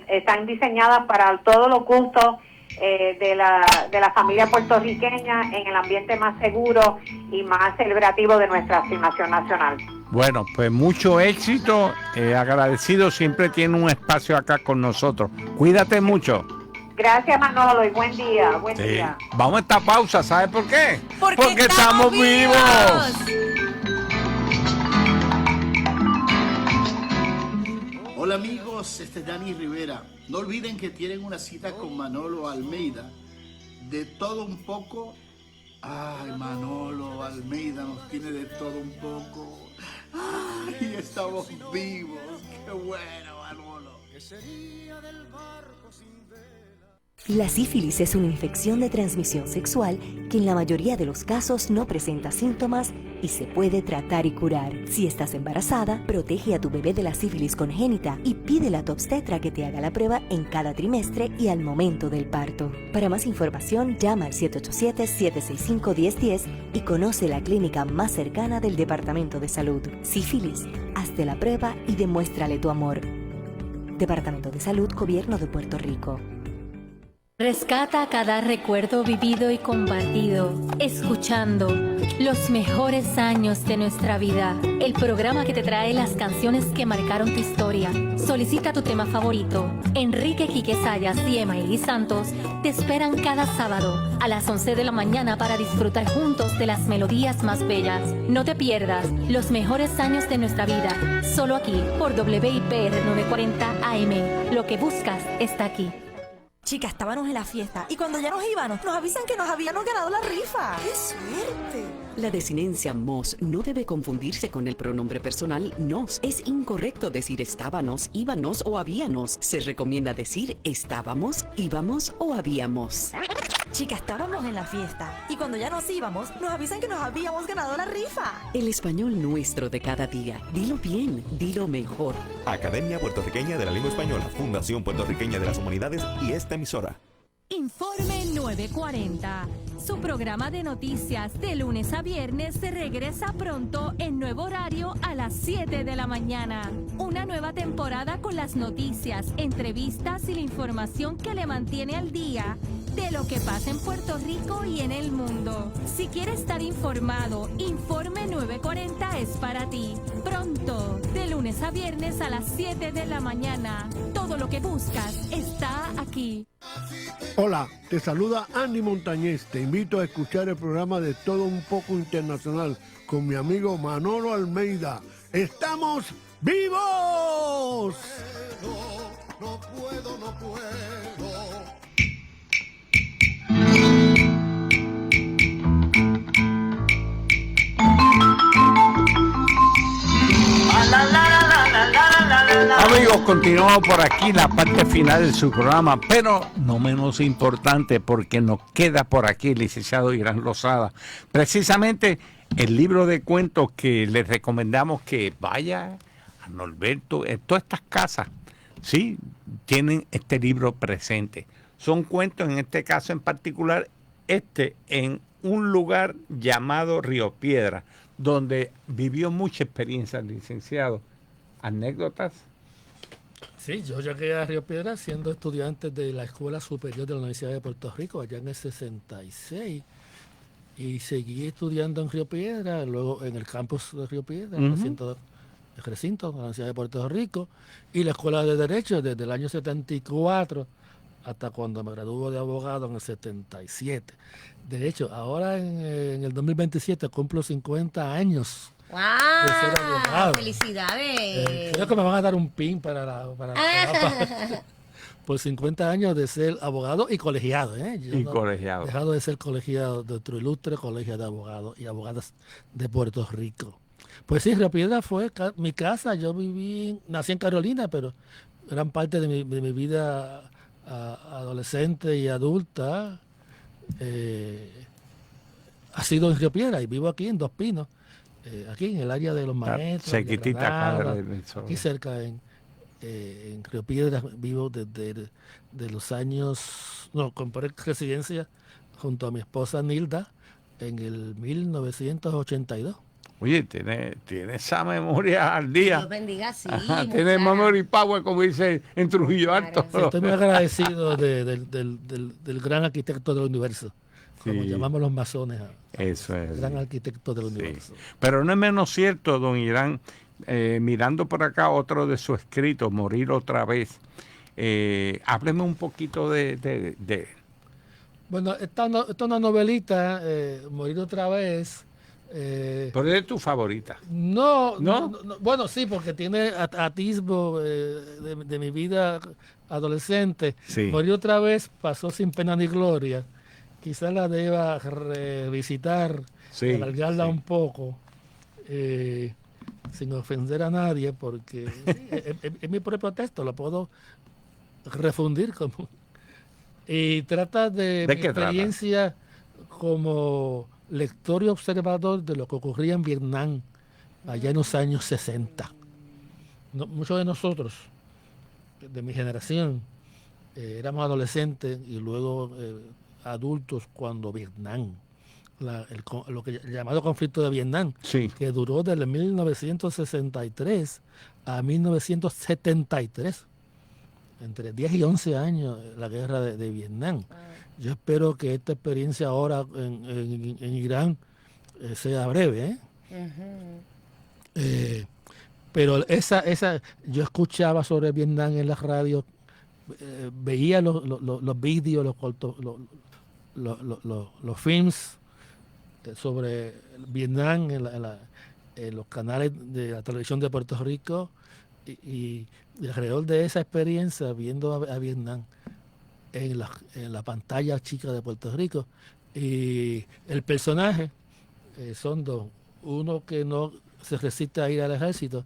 están diseñadas para todos los gustos de la familia puertorriqueña, en el ambiente más seguro y más celebrativo de nuestra asignación nacional. Bueno, pues mucho éxito, agradecido, siempre tiene un espacio acá con nosotros. Cuídate mucho. Gracias, Manolo, y buen día. Buen día. Vamos a esta pausa, ¿sabe por qué? Porque estamos vivos. Hola amigos, este es Dani Rivera. No olviden que tienen una cita con Manolo Almeida. De todo un poco. Ay, Manolo Almeida nos tiene de todo un poco. Ay, estamos vivos. Qué bueno, Manolo. ¿Qué sería del barco sin vela? La sífilis es una infección de transmisión sexual que en la mayoría de los casos no presenta síntomas y se puede tratar y curar. Si estás embarazada, protege a tu bebé de la sífilis congénita y pídele a tu obstetra que te haga la prueba en cada trimestre y al momento del parto. Para más información, llama al 787-765-1010 y conoce la clínica más cercana del Departamento de Salud. Sífilis, hazte la prueba y demuéstrale tu amor. Departamento de Salud, Gobierno de Puerto Rico. Rescata cada recuerdo vivido y compartido, escuchando los mejores años de nuestra vida. El programa que te trae las canciones que marcaron tu historia. Solicita tu tema favorito. Enrique Quique Sayas y Emaili Santos te esperan cada sábado a las 11 de la mañana para disfrutar juntos de las melodías más bellas. No te pierdas los mejores años de nuestra vida, solo aquí por WIPR 940 AM. Lo que buscas está aquí. Chicas, estábamos en la fiesta y cuando ya nos íbamos, nos avisan que nos habíamos ganado la rifa. ¡Qué suerte! La desinencia mos no debe confundirse con el pronombre personal nos. Es incorrecto decir estábamos, íbamos o habíamos. Se recomienda decir estábamos, íbamos o habíamos. Chicas, estábamos en la fiesta y cuando ya nos íbamos, nos avisan que nos habíamos ganado la rifa. El español nuestro de cada día. Dilo bien, dilo mejor. Academia Puertorriqueña de la Lengua Española, Fundación Puertorriqueña de las Humanidades y esta emisora. Informe 940. Su programa de noticias de lunes a viernes se regresa pronto en nuevo horario a las 7 de la mañana. Una nueva temporada con las noticias, entrevistas y la información que le mantiene al día de lo que pasa en Puerto Rico y en el mundo. Si quiere estar informado, Informe 940 es para ti. Pronto, de lunes a viernes a las 7 de la mañana. Todo lo que buscas está aquí. Hola, te saluda Andy Montañez. Te invito a escuchar el programa de Todo Un Poco Internacional con mi amigo Manolo Almeida. ¡Estamos vivos! No puedo. Amigos, continuamos por aquí la parte final de su programa, pero no menos importante porque nos queda por aquí el licenciado Irán Lozada. Precisamente el libro de cuentos que les recomendamos que vaya a Norberto, en todas estas casas, sí, tienen este libro presente. Son cuentos, en este caso en particular, en un lugar llamado Río Piedra, donde vivió mucha experiencia el licenciado. ¿Anécdotas? Sí, yo llegué a Río Piedra siendo estudiante de la Escuela Superior de la Universidad de Puerto Rico, allá en el 66, y seguí estudiando en Río Piedra, luego en el campus de Río Piedra, el recinto de la Universidad de Puerto Rico, y la Escuela de Derecho desde el año 74 hasta cuando me graduó de abogado en el 77. De hecho, ahora en el 2027 cumplo 50 años. ¡Wow! De ser abogado. ¡Felicidades! Creo que me van a dar un pin para por 50 años de ser abogado y colegiado. Colegiado. He dejado de ser colegiado de otro ilustre colegio de abogados y abogadas de Puerto Rico. Pues sí, Río Piedra fue mi casa. Yo nací en Carolina, pero gran parte de mi vida adolescente y adulta ha sido en Río Piedra, y vivo aquí en Dos Pinos, aquí en el área de los Maestros, aquí cerca en Río Piedra. Vivo desde los años, compré residencia junto a mi esposa Nilda en el 1982. Oye, tiene esa memoria al día. Dios bendiga, sí. Tiene memory power, como dice en Trujillo Alto. Sí, estoy muy agradecido del gran arquitecto del universo, como llamamos los masones. Eso es. Gran arquitecto del universo. Pero no es menos cierto, don Irán, mirando por acá otro de sus escritos, Morir otra vez. Hábleme un poquito de... Bueno, esta es una novelita, Morir otra vez. ¿Pero es tu favorita? No, bueno, sí, porque tiene atisbo de mi vida adolescente. Sí. Morir otra vez pasó sin pena ni gloria. Quizás la deba revisitar, alargarla un poco, sin ofender a nadie, porque es mi propio texto, lo puedo refundir como... Y trata de mi experiencia como lector y observador de lo que ocurría en Vietnam allá en los años 60. Muchos de nosotros, de mi generación, éramos adolescentes y luego adultos cuando Vietnam, lo que llamado conflicto de Vietnam, que duró desde 1963 a 1973, entre 10 y 11 años la guerra de Vietnam. Yo espero que esta experiencia ahora en Irán sea breve. Pero yo escuchaba sobre Vietnam en la radio, veía los vídeos, los films sobre Vietnam en los canales de la televisión de Puerto Rico, y alrededor de esa experiencia, viendo a Vietnam en la pantalla chica de Puerto Rico, y el personaje son dos, uno que no se resiste a ir al ejército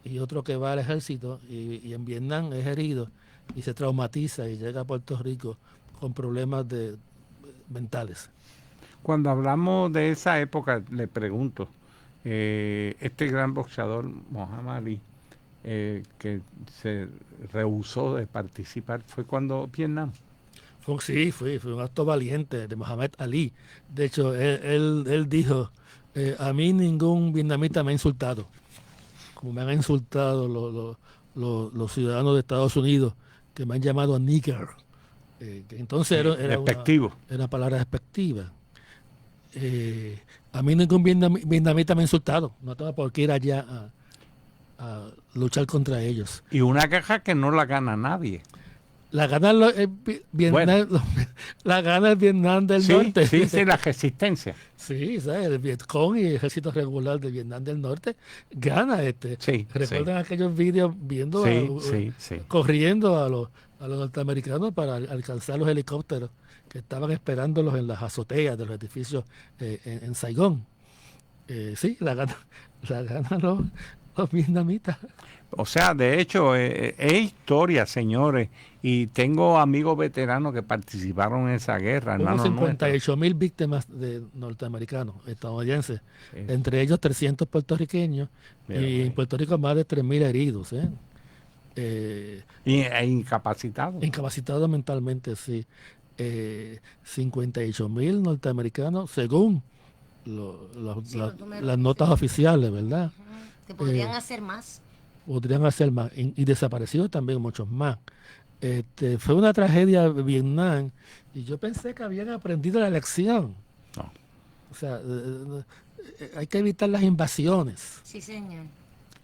y otro que va al ejército y en Vietnam es herido y se traumatiza y llega a Puerto Rico con problemas mentales. Cuando hablamos de esa época, le pregunto, este gran boxeador Muhammad Ali, que se rehusó de participar, ¿fue cuando Vietnam? Sí, fue un acto valiente de Muhammad Ali. De hecho, él dijo, a mí ningún vietnamita me ha insultado, como me han insultado los ciudadanos de Estados Unidos, que me han llamado nigger. Que entonces era una palabra despectiva. A mí ningún vietnamita me ha insultado, no tengo por qué ir allá a luchar contra ellos. Y una guerra que no la gana nadie. La gana Vietnam, la gana el Vietnam del Norte. Sí, la resistencia. Sí, ¿sabes? El Vietcong y el ejército regular de Vietnam del Norte gana Sí, ¿Recuerdan aquellos vídeos viendo corriendo a los norteamericanos para alcanzar los helicópteros que estaban esperándolos en las azoteas de los edificios en Saigón? Sí, la gana los vietnamitas. O sea, de hecho, es historia, señores. Y tengo amigos veteranos que participaron en esa guerra. Hubo 58,000 víctimas de norteamericanos, estadounidenses. Sí. Entre ellos 300 puertorriqueños. Y en Puerto Rico más de 3,000 heridos. Incapacitados. Incapacitados mentalmente, sí. 58,000 norteamericanos, según las notas oficiales, ¿verdad? Que podrían hacer más. Podrían hacer más. Y desaparecidos también muchos más. Fue una tragedia Vietnam y yo pensé que habían aprendido la lección. No. O sea, hay que evitar las invasiones. Sí, señor.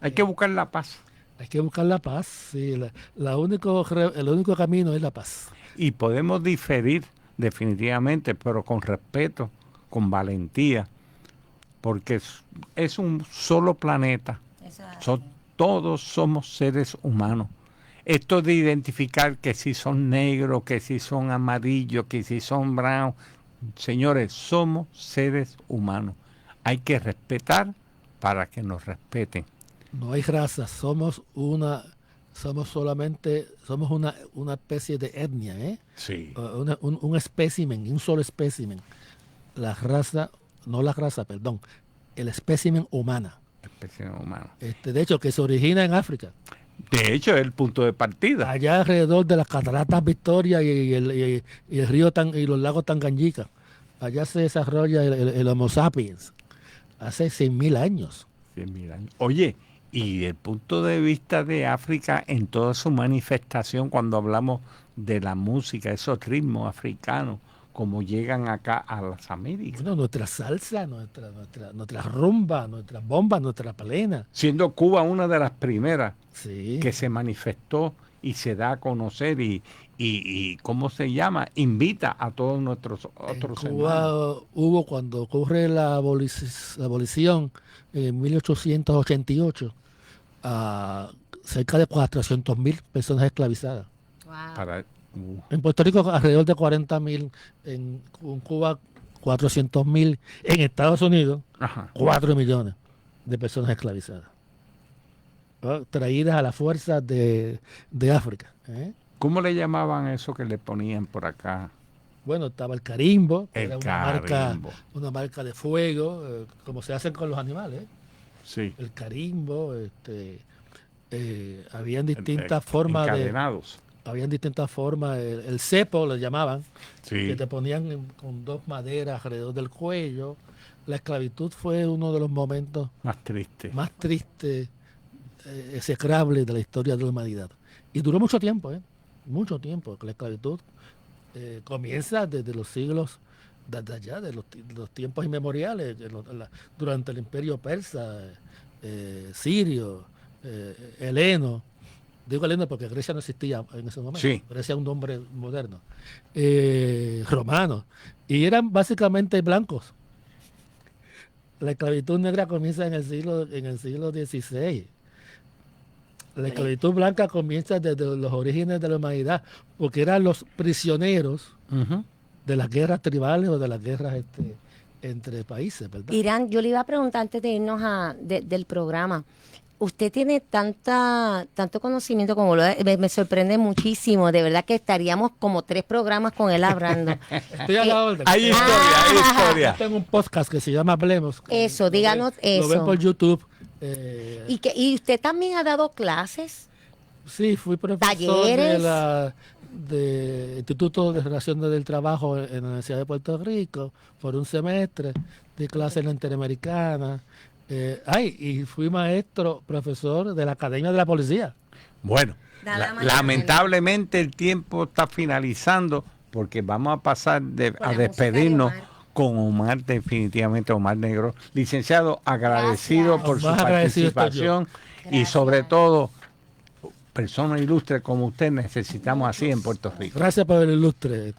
Hay que buscar la paz. Hay que buscar la paz, sí. El único camino es la paz. Y podemos diferir definitivamente, pero con respeto, con valentía, porque es un solo planeta. Todos somos seres humanos. Esto de identificar que si son negros, que si son amarillos, que si son brown, señores, somos seres humanos. Hay que respetar para que nos respeten. No hay raza, somos una especie de etnia, Sí. Un espécimen, un solo espécimen. El espécimen humana. De hecho, que se origina en África. De hecho, es el punto de partida. Allá alrededor de las cataratas Victoria y el río y los lagos Tanganyika. Allá se desarrolla el Homo sapiens. Hace 100,000 años. 100,000 años. Oye, y el punto de vista de África en toda su manifestación, cuando hablamos de la música, esos ritmos africanos, como llegan acá a las Américas. Bueno, nuestra salsa, nuestra rumba, nuestra bomba, nuestra plena. Siendo Cuba una de las primeras sí. que se manifestó y se da a conocer y ¿cómo se llama? Invita a todos nuestros otros en Cuba hermanos. Hubo, cuando ocurre la abolición en 1888, cerca de 400,000 personas esclavizadas. Wow. En Puerto Rico alrededor de 40,000, en Cuba 400,000, en Estados Unidos 4 millones de personas esclavizadas, ¿no? Traídas a la fuerza de África. ¿Cómo le llamaban eso que le ponían por acá? Bueno, estaba el carimbo, que era una marca de fuego, como se hacen con los animales. Sí. El carimbo, habían distintas formas encadenados. Habían distintas formas, el cepo le llamaban, sí. Que te ponían con 2 maderas alrededor del cuello. La esclavitud fue uno de los momentos más tristes, execrables de la historia de la humanidad. Y duró mucho tiempo, mucho tiempo. La esclavitud comienza desde los siglos, desde allá, de los tiempos inmemoriales, durante el imperio persa, sirio, heleno. Digo heleno porque Grecia no existía en ese momento. Sí. Grecia es un nombre moderno. Romanos. Y eran básicamente blancos. La esclavitud negra comienza en el siglo XVI. La esclavitud blanca comienza desde los orígenes de la humanidad, porque eran los prisioneros de las guerras tribales o de las guerras entre países, ¿verdad? Irán, yo le iba a preguntar antes de irnos del programa. Usted tiene tanto conocimiento como me sorprende muchísimo. De verdad que estaríamos como 3 programas con él hablando. Estoy a la orden. Hay historia. Yo tengo un podcast que se llama Hablemos. Eso, díganos eso. Lo ven por YouTube. ¿Y usted también ha dado clases? Sí, fui profesor de Instituto de Relaciones del Trabajo en la Universidad de Puerto Rico por un semestre. Di clases en la Interamericana. Y fui profesor de la Academia de la Policía. Bueno, lamentablemente el tiempo está finalizando porque vamos a pasar a despedirnos con Omar, definitivamente Omar Negro. Licenciado, agradecido por su participación y sobre todo personas ilustres como usted necesitamos así en Puerto Rico. Gracias por el ilustre.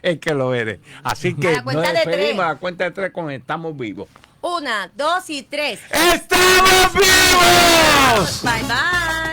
Es que lo eres. Así que nos despedimos a la cuenta de 3 con Estamos Vivos. 1, 2 y 3. ¡Estamos vivos! Bye, bye.